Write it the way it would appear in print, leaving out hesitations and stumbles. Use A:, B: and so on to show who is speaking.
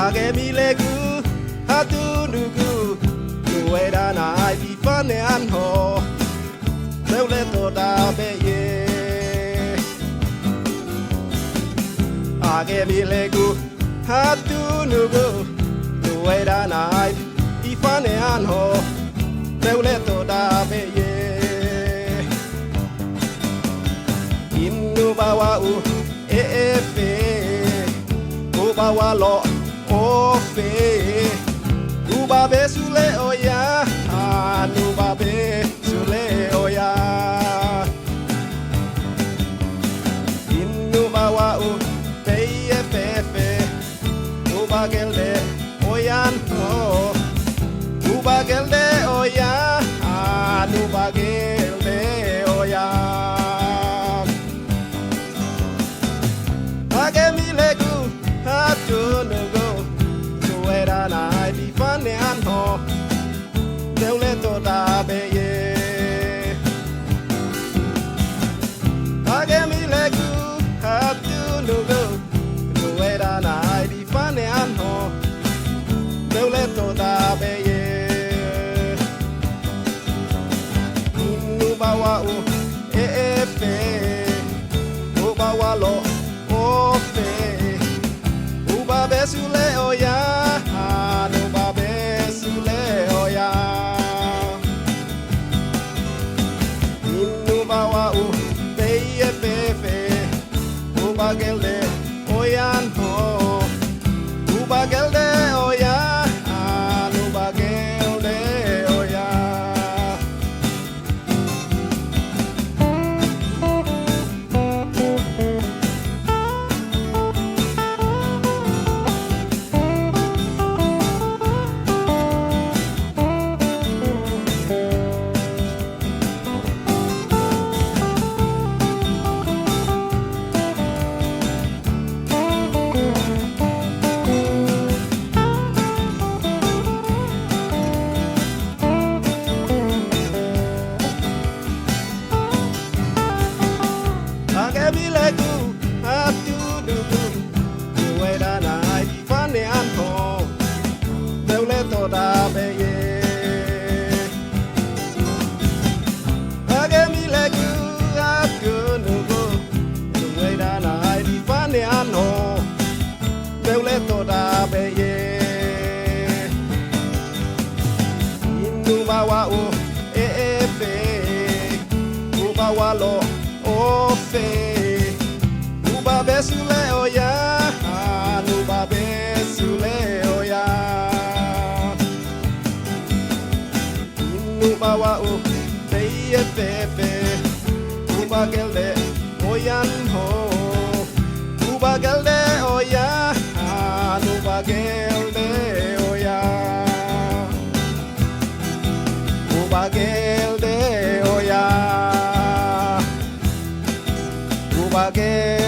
A: Age mi legu hatu nugu Nuera na ai di fane anho Deule toda be ye Age mi legu hatu nugu Nuera na ai di fane anho Deule toda be ye Inu bawa u e fe O bawa lo o fe Nuba be sule oya Nuba be sule oya Inu bawa u pe e fe fe Nuba gelde oyan ho Nuba gelde oya Nuba gelde oya Age mi legu hatu nugu Nuera na ai di fane anho Deule toda be ye Age mi legu hatu nugu Nuera na ai di fane anho Deule toda be ye Inu bawa u e fe U bawa lo o fe Uba besule oya Nuba besule oya Inu bawa u peye pepe Uba gelde oyan ho Uba gelde oya Nuba gelde oya Age mi legu hatu nugu Nuera na ai di fane anho Deule toda be ye Age mi legu hatu nugu Nuera na ai di fane anho Deule toda be ye Inu bawa u e fe U bawa lo o fe Nuba besule oya Nuba besule oya Inu bawa u peye pepe Nuba gelde oyan ho Nuba gelde oya Nuba gelde oya Nuba gelde oya Nuba gelde